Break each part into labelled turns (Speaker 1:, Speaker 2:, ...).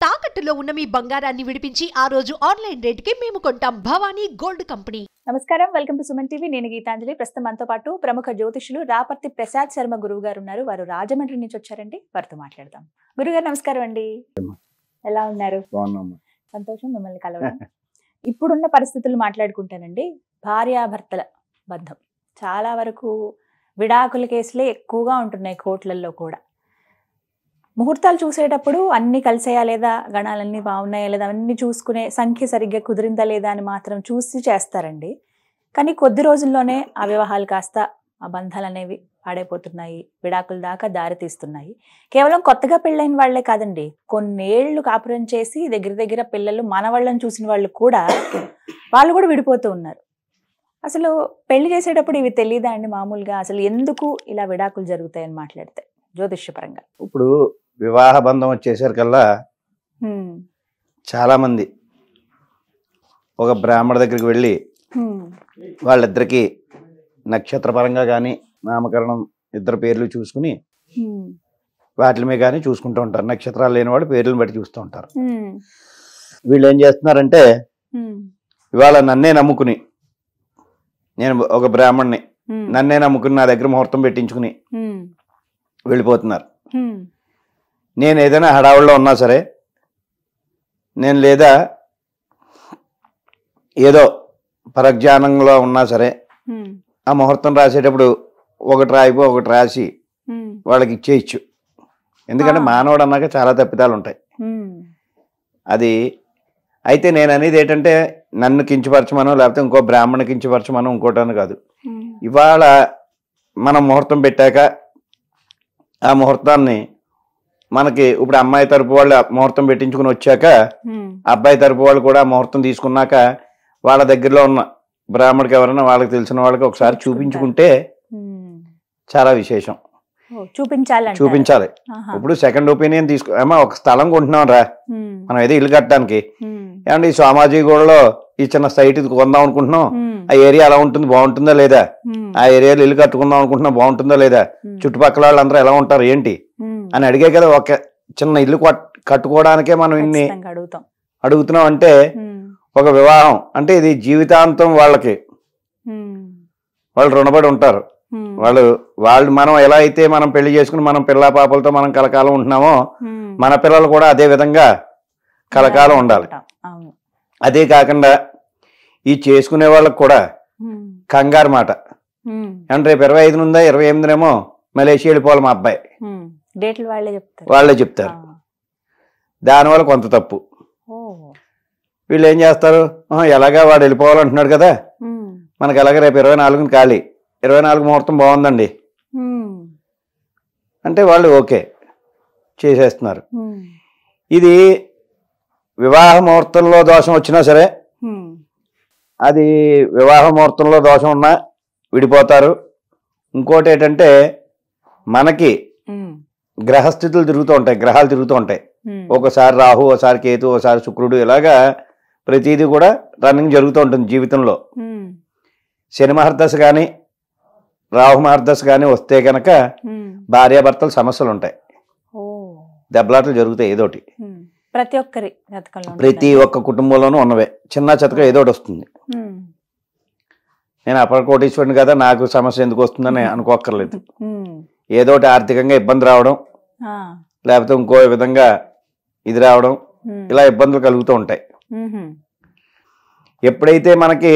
Speaker 1: తాకట్టులో ఉన్న మీ బంగారాన్ని విడిపించి ఆ రోజు ఆన్లైన్ రేటుకి మేము కొంటాం. Bhavani gold company.
Speaker 2: నమస్కారం, వెల్కమ్ టు సుమన్ టీవీ. నేను గీతాంజలి. ప్రస్తుతం మనతో పాటు ప్రముఖ జ్యోతిషులు రాపర్తి ప్రసాద్ శర్మ గురువు గారు ఉన్నారు. వారు రాజమండ్రి నుంచి వచ్చారండి. వారితో మాట్లాడదాం. గురుగారు నమస్కారం అండి. ఎలా ఉన్నారు? సంతోషం మిమ్మల్ని కలవడం. ఇప్పుడున్న పరిస్థితులు మాట్లాడుకుంటానండి. భార్యాభర్తల బంధం చాలా వరకు విడాకుల కేసులే ఎక్కువగా ఉంటున్నాయి కోర్టులలో కూడా. ముహూర్తాలు చూసేటప్పుడు అన్ని కలిసేయా లేదా, గణాలన్నీ బాగున్నాయా లేదా అన్ని చూసుకునే, సంఖ్య సరిగ్గా కుదిరిందా లేదా అని మాత్రం చూసి చేస్తారండి. కానీ కొద్ది రోజుల్లోనే ఆ వివాహాలు కాస్త ఆ బంధాలు అనేవి పాడైపోతున్నాయి, విడాకుల దాకా దారి తీస్తున్నాయి. కేవలం కొత్తగా పెళ్ళైన వాళ్లే కాదండి, కొన్నేళ్లు కాపురం చేసి దగ్గర పిల్లలు మనవాళ్ళని చూసిన వాళ్ళు కూడా వాళ్ళు కూడా విడిపోతూ ఉన్నారు. అసలు పెళ్లి చేసేటప్పుడు ఇవి తెలియదా అండి? మామూలుగా అసలు ఎందుకు ఇలా విడాకులు జరుగుతాయని మాట్లాడితే జ్యోతిష్యపరంగా.
Speaker 3: ఇప్పుడు వివాహ బంధం వచ్చేసరికల్లా చాలా మంది ఒక బ్రాహ్మణ దగ్గరికి వెళ్ళి వాళ్ళిద్దరికి నక్షత్రపరంగా కానీ నామకరణం ఇద్దరు పేర్లు చూసుకుని వాటి మీద కానీ చూసుకుంటూ ఉంటారు. నక్షత్రాలు లేని వాళ్ళు పేర్లను బట్టి చూస్తూ ఉంటారు. వీళ్ళు ఏం చేస్తున్నారంటే ఇవాళ నన్నే నమ్ముకుని, నేను ఒక బ్రాహ్మణ్ణి, నన్నే నమ్ముకుని నా దగ్గర ముహూర్తం పెట్టించుకుని వెళ్ళిపోతున్నారు. నేను ఏదైనా హడావుల్లో ఉన్నా సరే, నేను లేదా ఏదో పరజ్ఞానంలో ఉన్నా సరే, ఆ ముహూర్తం రాసేటప్పుడు ఒకటి రాయిపో ఒకటి రాసి వాళ్ళకి ఇచ్చేయచ్చు. ఎందుకంటే మానవుడు అన్నాక చాలా తప్పిదాలు ఉంటాయి. అది అయితే నేను అనేది ఏంటంటే నన్ను కించపరచమనో లేకపోతే ఇంకో బ్రాహ్మణ కించపరచమనో ఇంకోటని కాదు. ఇవాళ మనం ముహూర్తం పెట్టాక ఆ ముహూర్తాన్ని మనకి ఇప్పుడు అమ్మాయి తరపు వాళ్ళు ముహూర్తం పెట్టించుకుని వచ్చాక అబ్బాయి తరపు వాళ్ళు కూడా ముహూర్తం తీసుకున్నాక వాళ్ళ దగ్గరలో ఉన్న బ్రాహ్మడికి ఎవరైనా వాళ్ళకి తెలిసిన వాళ్ళకి ఒకసారి చూపించుకుంటే చాలా విశేషం. చూపించాలి. ఇప్పుడు సెకండ్ ఒపీనియన్ తీసుకో. ఏమో ఒక స్థలం కొంటున్నాం రా, మనం ఏదో ఇల్లు కట్టడానికి, ఏమంటే ఈ సోమాజీ గూడలో ఈ చిన్న సైట్ కొందాం అనుకుంటున్నాం, ఆ ఏరియా అలా ఉంటుంది, బాగుంటుందా లేదా, ఆ ఏరియాలో ఇల్లు కట్టుకుందాం అనుకుంటున్నాం, బాగుంటుందా లేదా, చుట్టుపక్కల వాళ్ళందరూ ఎలా ఉంటారు ఏంటి అని అడిగే కదా. ఒక చిన్న ఇల్లు కట్టుకోవడానికే మనం ఇన్ని అడుగుతున్నాం అంటే ఒక వివాహం అంటే ఇది జీవితాంతం వాళ్ళకి వాళ్ళు రుణపడి ఉంటారు. వాళ్ళు మనం ఎలా అయితే మనం పెళ్లి చేసుకుని మనం పిల్ల పాపలతో మనం కలకాలం ఉంటున్నామో మన పిల్లలు కూడా అదే విధంగా కలకాలం ఉండాలి. అదే కాకుండా ఈ చేసుకునే వాళ్ళకి కూడా కంగారు మాట. అంటే రేపు 25 ఉందా 28 మలేషియా వెళ్ళిపోవాలి మా అబ్బాయి, వాళ్ళే చెప్తారు. దానివల్ల కొంత తప్పు. వీళ్ళు ఏం చేస్తారు, ఎలాగా వాడు వెళ్ళిపోవాలంటున్నాడు కదా, మనకి ఎలాగ రేపు 24 ఖాళీ, 24 ముహూర్తం బాగుందండి అంటే వాళ్ళు ఓకే చేసేస్తున్నారు. ఇది వివాహ ముహూర్తంలో దోషం వచ్చినా సరే, అది వివాహ ముహూర్తంలో దోషం ఉన్నా విడిపోతారు. ఇంకోటి ఏంటంటే మనకి గ్రహస్థితులు తిరుగుతూ ఉంటాయి, గ్రహాలు తిరుగుతూ ఉంటాయి. ఒకసారి రాహు, ఒకసారి కేతు, ఒకసారి శుక్రుడు, ఇలాగా ప్రతిదీ కూడా రన్నింగ్ జరుగుతూ ఉంటుంది జీవితంలో. శని మహర్దశ కానీ రాహు మహర్దశ కానీ వస్తే కనుక భార్యాభర్తలు సమస్యలు ఉంటాయి, దెబ్బలాటలు జరుగుతాయి. ఏదోటి ప్రతి ఒక్క కుటుంబంలోనూ ఉన్నవే, చిన్న చితక ఏదోటి వస్తుంది. నేను అపర కోటీశ్వరుని కదా, నాకు సమస్య ఎందుకు వస్తుందని అనుకోక్కర్లేదు. ఏదోటి ఆర్థికంగా ఇబ్బంది రావడం, లేకపోతే ఇంకో విధంగా ఇది రావడం, ఇలా ఇబ్బందులు కలుగుతూ ఉంటాయి. ఎప్పుడైతే మనకి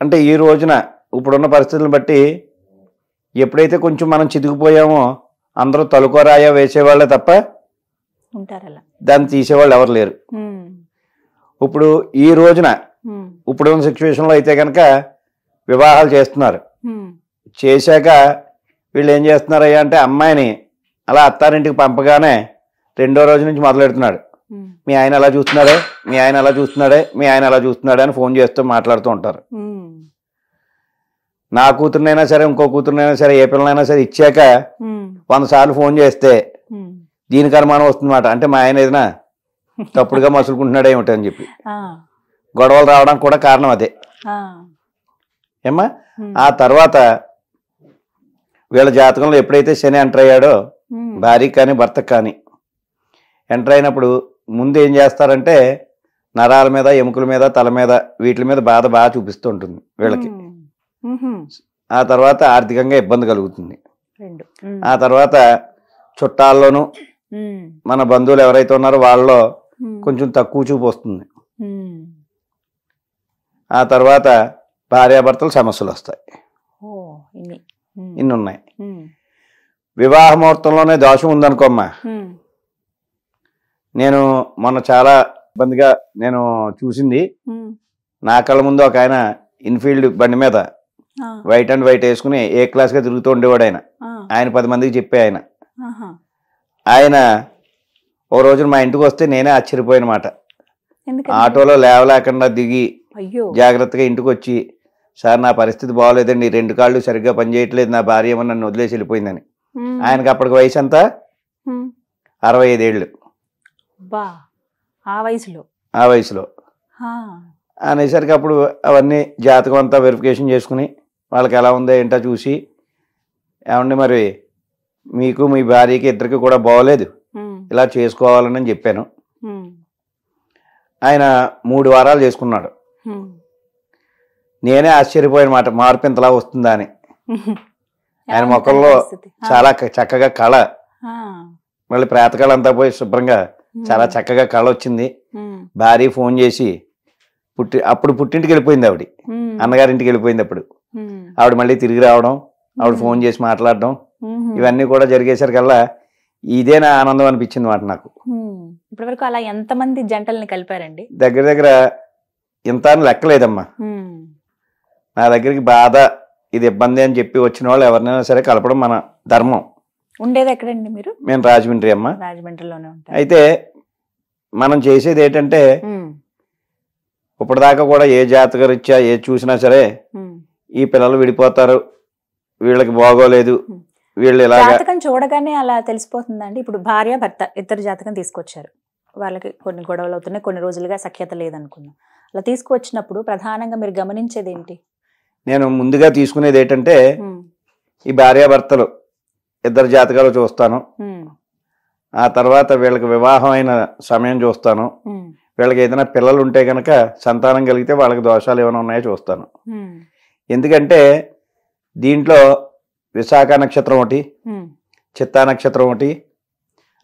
Speaker 3: అంటే ఈ రోజున ఇప్పుడున్న పరిస్థితులను బట్టి ఎప్పుడైతే కొంచెం మనం చితికిపోయామో అందరూ తలుకోరాయా వేసేవాళ్ళే తప్ప దాన్ని తీసేవాళ్ళు ఎవరు లేరు. ఇప్పుడు ఈ రోజున ఇప్పుడున్న సిచ్యువేషన్లో అయితే కనుక వివాహాలు చేస్తున్నారు. చేశాక వీళ్ళు ఏం చేస్తున్నారయ్యా అంటే అమ్మాయిని అలా అత్తారింటికి పంపగానే రెండో రోజు నుంచి మొదలెడుతున్నాడు, మీ ఆయన అలా చూస్తున్నాడే, మీ ఆయన అలా చూస్తున్నాడే, మీ ఆయన అలా చూస్తున్నాడే అని ఫోన్ చేస్తూ మాట్లాడుతూ ఉంటారు. నా కూతురునైనా సరే ఇంకో కూతురునైనా సరే ఏ పిల్లనైనా సరే ఇచ్చాక 100 సార్లు ఫోన్ చేస్తే దీనికి అనుమానం వస్తుందన్నమాట. అంటే మా ఆయన ఏదైనా తప్పుడుగా మసులుకుంటున్నాడే ఏమిటి అని చెప్పి గొడవలు రావడానికి కూడా కారణం అదే. ఏమ్మా ఆ తర్వాత వీళ్ళ జాతకంలో ఎప్పుడైతే శని ఎంటర్ అయ్యాడో భార్యకి కానీ భర్తకు కానీ ఎంటర్ అయినప్పుడు ముందు ఏం చేస్తారంటే నరాల మీద, ఎముకల మీద, తల మీద, వీటి మీద బాధ బాగా చూపిస్తూ ఉంటుంది వీళ్ళకి. ఆ తర్వాత ఆర్థికంగా ఇబ్బంది కలుగుతుంది. ఆ తర్వాత చుట్టాల్లోనూ మన బంధువులు ఎవరైతే ఉన్నారో వాళ్ళలో కొంచెం తక్కువ చూపు వస్తుంది. ఆ తర్వాత భార్యాభర్తలు సమస్యలు వస్తాయి. ఇన్ని ఉన్నాయి. వివాహ ముహూర్తంలోనే దోషం ఉందనుకోమ్మా, నేను మొన్న చాలా ఇబ్బందిగా నేను చూసింది. నా కళ్ళ ముందు ఒక ఆయన ఇన్ఫీల్డ్ బండి మీద వైట్ అండ్ వైట్ వేసుకుని ఏ క్లాస్గా తిరుగుతూ ఉండేవాడు. ఆయన 10 మందికి చెప్పే ఆయన ఓ రోజున మా ఇంటికి వస్తే నేనే ఆశ్చర్యపోయిన మాట. ఆటోలో లేవలేకుండా దిగి జాగ్రత్తగా ఇంటికి వచ్చి, సార్ నా పరిస్థితి బాగోలేదండి, 2 కాళ్ళు సరిగ్గా పనిచేయట్లేదు, నా భార్య ఏమో నన్ను వదిలేసి వెళ్ళిపోయిందని. ఆయనకి అప్పటికి వయసు ఎంత? 65 ఏళ్ళు. ఆ వయసులో అనేసరికి అప్పుడు అవన్నీ జాతకం అంతా వెరిఫికేషన్ చేసుకుని వాళ్ళకి ఎలా ఉందో ఏంటో చూసి, ఏమండి మరి మీకు మీ భార్యకి ఇద్దరికి కూడా బాగోలేదు, ఇలా చేసుకోవాలని చెప్పాను. ఆయన 3 వారాలు చేసుకున్నాడు. నేనే ఆశ్చర్యపోయిన మాట, మార్పు ఇంతలా వస్తుందా అని. ఆయన ముఖంలో చాలా చక్కగా కళ, మళ్ళీ ప్రేతకళ అంతా పోయి శుభ్రంగా చాలా చక్కగా కళ వచ్చింది. భార్య ఫోన్ చేసి అప్పుడు పుట్టింటికి వెళ్ళిపోయింది ఆవిడ, అన్నగారింటికి వెళ్ళిపోయింది. అప్పుడు ఆవిడ మళ్ళీ తిరిగి రావడం, ఆవిడ ఫోన్ చేసి మాట్లాడడం, ఇవన్నీ కూడా జరిగేసరికల్లా ఇదే నా ఆనందం అనిపించింది మాట నాకు.
Speaker 2: ఇప్పటివరకు అలా ఎంతమంది జంటల్ని కలిపారండి?
Speaker 3: దగ్గర దగ్గర ఇంత అని లెక్కలేదమ్మా. నా దగ్గరికి బాధ, ఇది ఇబ్బంది అని చెప్పి వచ్చిన వాళ్ళు ఎవరినైనా సరే కలపడం మన ధర్మం.
Speaker 2: ఉండేది ఎక్కడండి మీరు?
Speaker 3: మేము రాజమండ్రి అమ్మా.
Speaker 2: రాజమండ్రిలోనే ఉంటాం.
Speaker 3: అయితే మనం చేసేది ఏంటంటే, ఇప్పటిదాకా కూడా ఏ జాతక రీత్యా ఏ చూసినా సరే ఈ పిల్లలు విడిపోతారు, వీళ్ళకి బాగోలేదు, వీళ్ళు ఇలా
Speaker 2: జాతకం చూడగానే అలా తెలిసిపోతుందండి. ఇప్పుడు భార్య భర్త ఇద్దరు జాతకం తీసుకొచ్చారు, వాళ్ళకి కొన్ని గొడవలు అవుతున్నాయి, కొన్ని రోజులుగా సఖ్యత లేదనుకున్నాం. అలా తీసుకువచ్చినప్పుడు ప్రధానంగా మీరు గమనించేది ఏంటి?
Speaker 3: నేను ముందుగా తీసుకునేది ఏంటంటే, ఈ భార్యాభర్తలు ఇద్దరు జాతకాలు చూస్తాను. ఆ తర్వాత వీళ్ళకి వివాహం అయిన సమయం చూస్తాను. వీళ్ళకి ఏదైనా పిల్లలు ఉంటే కనుక సంతానం కలిగితే వాళ్ళకి దోషాలు ఏమైనా ఉన్నాయో చూస్తాను. ఎందుకంటే దీంట్లో విశాఖ నక్షత్రం ఒకటి, చిత్తా నక్షత్రం ఒకటి,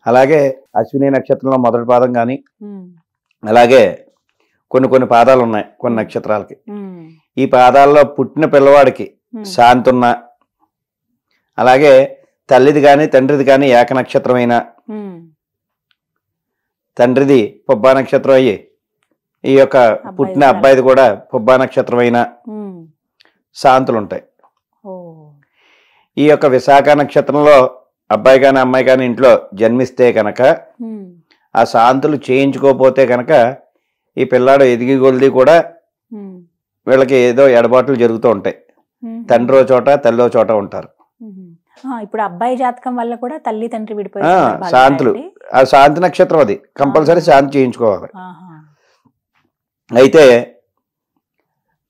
Speaker 3: అలాగే అశ్విని నక్షత్రంలో మొదటి పాదం కానీ, అలాగే కొన్ని పాదాలు ఉన్నాయి కొన్ని నక్షత్రాలకి. ఈ పాదాల్లో పుట్టిన పిల్లవాడికి శాంతి ఉన్న, అలాగే తల్లిది కానీ తండ్రిది కానీ ఏక నక్షత్రమైన, తండ్రిది పుబ్బా నక్షత్రం అయ్యి ఈ యొక్క పుట్టిన అబ్బాయిది కూడా పుబ్బా నక్షత్రమైన శాంతులు ఉంటాయి. ఈ యొక్క విశాఖ నక్షత్రంలో అబ్బాయి కానీ అమ్మాయి కానీ ఇంట్లో జన్మిస్తే కనుక ఆ శాంతులు చేయించుకోకపోతే కనుక ఈ పిల్లాడు ఎదిగి కొలిది కూడా వీళ్ళకి ఏదో ఎడబాట్లు జరుగుతూ ఉంటాయి. తండ్రి చోట తల్లి చోట ఉంటారు.
Speaker 2: ఇప్పుడు అబ్బాయి జాతకం వల్ల కూడా తల్లి తండ్రి విడిపోయి
Speaker 3: శాంతులు, ఆ శాంతి నక్షత్రం అది కంపల్సరీ శాంతి చేయించుకోవాలి. అయితే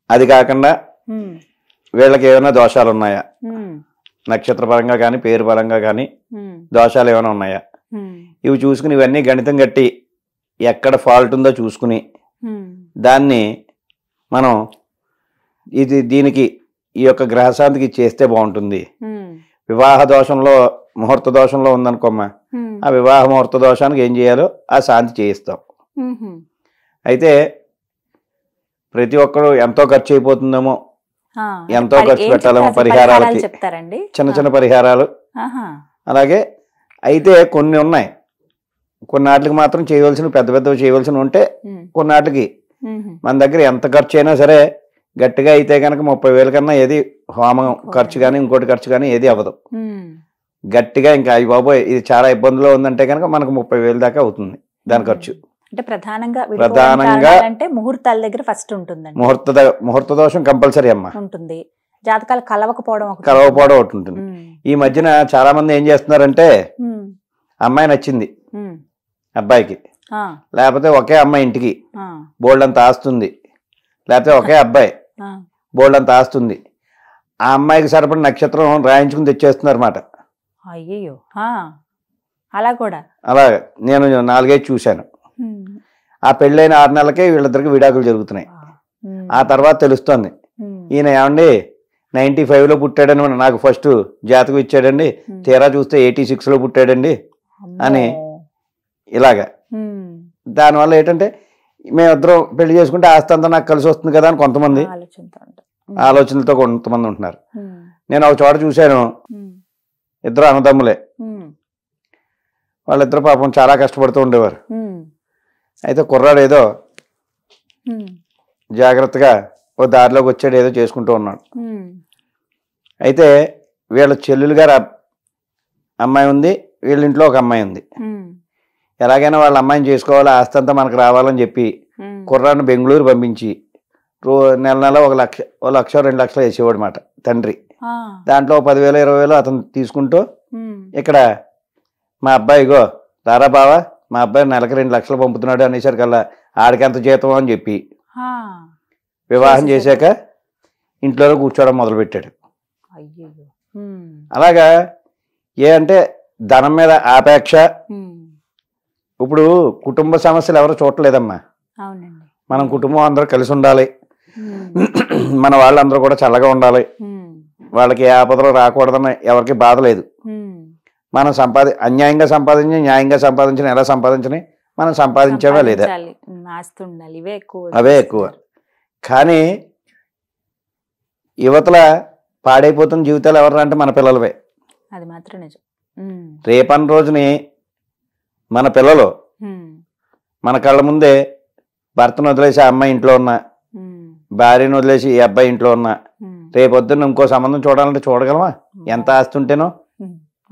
Speaker 3: అది కాకుండా వీళ్ళకి ఏమైనా దోషాలు ఉన్నాయా, నక్షత్ర పరంగా కానీ పేరు పరంగా కానీ దోషాలు ఏమైనా ఉన్నాయా, ఇవి చూసుకుని ఇవన్నీ గణితం కట్టి ఎక్కడ ఫాల్ట్ ఉందో చూసుకుని దాన్ని మనం దీనికి ఈ యొక్క గ్రహశాంతికి చేస్తే బాగుంటుంది. వివాహ దోషంలో ముహూర్త దోషంలో ఉందనుకోమ్మా, ఆ వివాహ ముహూర్త దోషానికి ఏం చేయాలో ఆ శాంతి చేయిస్తాం. అయితే ప్రతి ఒక్కరు ఎంతో ఖర్చు అయిపోతుందేమో, ఎంతో ఖర్చు పెట్టాలేమో పరిహారాలకి, చిన్న చిన్న పరిహారాలు. అలాగే అయితే కొన్ని ఉన్నాయి, కొన్నాటికి మాత్రం చేయవలసిన పెద్ద పెద్దవి చేయవలసిన ఉంటే కొన్నాటికి మన దగ్గర ఎంత ఖర్చు అయినా సరే గట్టిగా అయితే కనుక 30,000 కన్నా ఏది హోమం ఖర్చు కానీ ఇంకోటి ఖర్చు కానీ ఏది అవ్వదు. గట్టిగా ఇంకా అయ్యి బాబోయ్ ఇది చాలా ఇబ్బందిలో ఉందంటే కనుక మనకు 30,000 దాకా అవుతుంది దాని ఖర్చు.
Speaker 2: అంటే ప్రధానంగా అంటే ముహూర్తాల దగ్గర ఫస్ట్ ఉంటుంది.
Speaker 3: ముహూర్త దోషం కంపల్సరీ అమ్మా ఉంటుంది.
Speaker 2: జాతకాలు కలవకపోవడం
Speaker 3: ఒకటి ఉంటుంది. ఈ మధ్యన చాలా మంది ఏం చేస్తున్నారంటే, అమ్మాయి నచ్చింది అబ్బాయికి, లేకపోతే ఒకే అమ్మాయి ఇంటికి బోల్డ్ అంత ఆస్తుంది, లేకపోతే ఒకే అబ్బాయి బోల్డ్ అంత ఆస్తుంది, ఆ అమ్మాయికి సరిపడిన నక్షత్రం రాయించుకుని తెచ్చేస్తున్నారు అన్నమాట.
Speaker 2: అయ్యో, అలా కూడా
Speaker 3: అలా నేను 4-5 చూశాను. ఆ పెళ్ళైన 6 నెలలకే వీళ్ళిద్దరికి విడాకులు జరుగుతున్నాయి. ఆ తర్వాత తెలుస్తుంది ఈయన ఏమండి 95లో పుట్టాడని నాకు ఫస్ట్ జాతకం ఇచ్చాడండి, తీరా చూస్తే 86లో పుట్టాడండి అని ఇలాగా. దానివల్ల ఏంటంటే మేమిద్దరం పెళ్లి చేసుకుంటే ఆస్తి అంతా నాకు కలిసి వస్తుంది కదా అని కొంతమంది ఆలోచనలతో కొంతమంది ఉంటున్నారు. నేను ఒక చోట చూశాను, ఇద్దరు అన్నదమ్ములే, వాళ్ళిద్దరు పాపం చాలా కష్టపడుతూ ఉండేవారు. అయితే కుర్రాడు ఏదో జాగ్రత్తగా ఓ దారిలోకి వచ్చాడు, ఏదో చేసుకుంటూ ఉన్నాడు. అయితే వీళ్ళ చెల్లెలు గారు అమ్మాయి ఉంది, వీళ్ళ ఇంట్లో ఒక అమ్మాయి ఉంది. ఎలాగైనా వాళ్ళ అమ్మాయిని చేసుకోవాలి, ఆస్తి అంతా మనకు రావాలని చెప్పి కుర్రాడిని బెంగళూరు పంపించి నెల నెల 1 లక్ష 2 లక్షలు వేసేవాడు మాట తండ్రి. దాంట్లో 10,000 20,000 అతను తీసుకుంటూ ఇక్కడ మా అబ్బాయిగో రారా బావా, మా అబ్బాయి నెలకు 2 లక్షలు పంపుతున్నాడు అనేసరికల్లా ఆడికెంత జీతం అని చెప్పి వివాహం చేశాక ఇంట్లో కూర్చోవడం మొదలుపెట్టాడు. అలాగా అంటే ధనం మీద ఆపేక్ష. ఇప్పుడు కుటుంబ సమస్యలు ఎవరు చూడలేదమ్మా. మనం కుటుంబం అందరూ కలిసి ఉండాలి, మన వాళ్ళందరూ కూడా చల్లగా ఉండాలి, వాళ్ళకి ఏ ఆపదలు రాకూడదని ఎవరికి బాధ లేదు. మనం అన్యాయంగా సంపాదించి న్యాయంగా సంపాదించిన ఎలా సంపాదించని మనం సంపాదించేవా లేదా, అవే ఎక్కువ. కానీ యువతల పాడైపోతున్న జీవితాలు ఎవరు అంటే మన పిల్లలవే.
Speaker 2: అది మాత్రం నిజం.
Speaker 3: రేపటి రోజుని మన పిల్లలు మన కళ్ళ ముందే భర్తను వదిలేసి ఆ అమ్మాయి ఇంట్లో ఉన్నా, భార్యను వదిలేసి ఈ అబ్బాయి ఇంట్లో ఉన్నా, రేపొద్దున్న ఇంకో సంబంధం చూడాలంటే చూడగలమా? ఎంత ఆస్తి ఉంటేనో.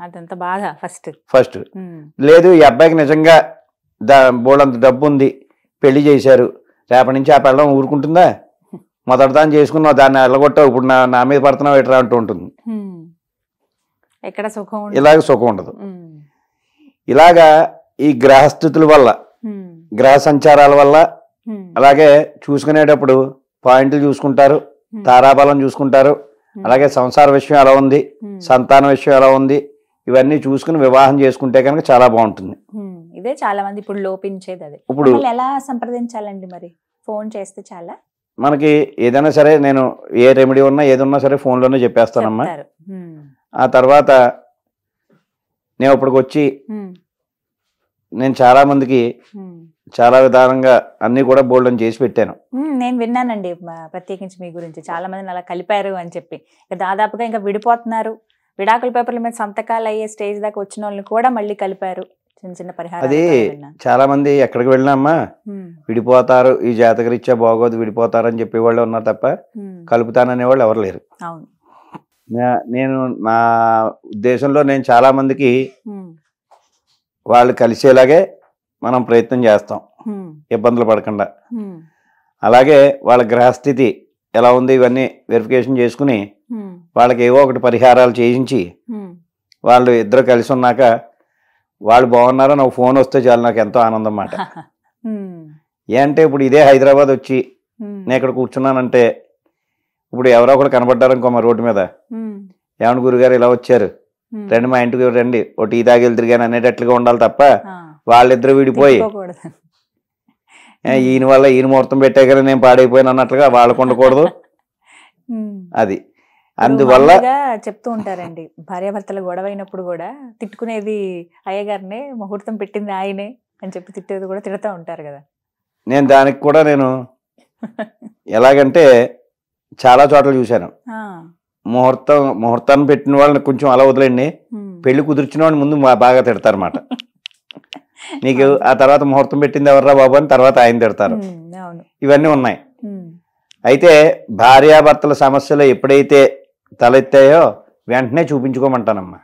Speaker 2: అదంతా బాధ
Speaker 3: ఫస్ట్ లేదు, ఈ అబ్బాయికి నిజంగా బోళ్ళంత డబ్బు ఉంది, పెళ్లి చేశారు, రేపటి నుంచి ఆ పిల్లం ఊరుకుంటుందా? మొదటి దాన్ని చేసుకున్నావు, దాన్ని ఎల్లగొట్టావు, ఇప్పుడు నా మీద పడుతున్నావు ఎట్రా అంటూ ఉంటుంది.
Speaker 2: ఎక్కడ సుఖం,
Speaker 3: ఇలాగ సుఖం ఉండదు. ఇలాగా ఈ గ్రహస్థితుల వల్ల, గ్రహ సంచారాల వల్ల, అలాగే చూసుకునేటప్పుడు పాయింట్లు చూసుకుంటారు, తారాబలం చూసుకుంటారు, అలాగే సంసార విషయం ఎలా ఉంది, సంతాన విషయం ఎలా ఉంది, ఇవన్నీ చూసుకుని వివాహం చేసుకుంటే కనుక చాలా బాగుంటుంది.
Speaker 2: ఇదే చాలా మంది ఇప్పుడు లోపించేది. అదే ఇప్పుడు ఎలా సంప్రదించాలండి? మరి ఫోన్ చేస్తే చాలా
Speaker 3: మనకి ఏదైనా సరే, నేను ఏ రెమెడీ ఉన్నా ఏదున్నా సరే ఫోన్లోనే చెప్పేస్తానమ్మా. ఆ తర్వాత నేను ఇప్పటికి వచ్చి నేను చాలా మందికి చాలా విధానంగా అన్ని కూడా బోల్డ్ చేసి పెట్టాను.
Speaker 2: నేను విన్నానండి ప్రత్యేకించి మీ గురించి, చాలా మందిని అలా కలిపారు అని చెప్పి. దాదాపుగా ఇంకా విడిపోతున్నారు, విడాకుల పేపర్ల మీద సంతకాలు అయ్యే స్టేజ్ దాకా వచ్చిన వాళ్ళని కూడా మళ్ళీ కలిపారు. చిన్న చిన్న పరిహారం.
Speaker 3: అది చాలా మంది ఎక్కడికి వెళ్ళినామ్మా విడిపోతారు, ఈ జాతకరీత్యా బాగోదు విడిపోతారు అని చెప్పేవాళ్ళు ఉన్నారు తప్ప కలుపుతాననే వాళ్ళు ఎవరు లేరు. నేను నా ఉద్దేశంలో నేను చాలా మందికి వాళ్ళు కలిసేలాగే మనం ప్రయత్నం చేస్తాం, ఇబ్బందులు పడకుండా. అలాగే వాళ్ళ గ్రహస్థితి ఎలా ఉంది ఇవన్నీ వెరిఫికేషన్ చేసుకుని వాళ్ళకి ఏవో ఒకటి పరిహారాలు చేయించి వాళ్ళు ఇద్దరు కలిసి ఉన్నాక వాళ్ళు బాగున్నారో నాకు ఫోన్ వస్తే చాలు, నాకు ఎంతో ఆనందం మాట. ఏంటంటే ఇప్పుడు ఇదే హైదరాబాద్ వచ్చి నేను ఇక్కడ కూర్చున్నానంటే, ఇప్పుడు ఎవరో ఒకరు కనబడ్డారు ఇంకో మా రోడ్డు మీద, ఏమన్నా గురుగారు ఇలా వచ్చారు, రండి మా ఇంటికి రండి, ఓ టీ తాగి వెళ్తురు కానీ అనేటట్లుగా ఉండాలి తప్ప వాళ్ళిద్దరు విడిపోయి ఈయన వల్ల ఈయన ముహూర్తం పెట్టే కానీ నేను పాడైపోయాను అన్నట్లుగా వాళ్ళకు ఉండకూడదు. అది అందువల్ల
Speaker 2: చెప్తూ ఉంటారండి, భార్యాభర్తల గొడవ అయినప్పుడు కూడా తిట్టుకునేది అయ్యగారినే, ముహూర్తం పెట్టింది ఆయనే అని చెప్పి తిట్టేది కూడా తిడతా ఉంటారు కదా.
Speaker 3: నేను దానికి కూడా నేను ఎలాగంటే చాలా చోట్ల చూశాను, ముహూర్తాన్ని పెట్టిన వాళ్ళని కొంచెం అలా వదిలేండి, పెళ్లి కుదిర్చిన వాళ్ళని ముందు బాగా తిడతారన్నమాట. నీకు ఆ తర్వాత ముహూర్తం పెట్టింది ఎవర్రా బాబు అని తర్వాత ఆయన తిడతారు. ఇవన్నీ ఉన్నాయి. అయితే భార్యాభర్తల సమస్యలు ఎప్పుడైతే తలెత్తాయో వెంటనే చూపించుకోమంటానమ్మా.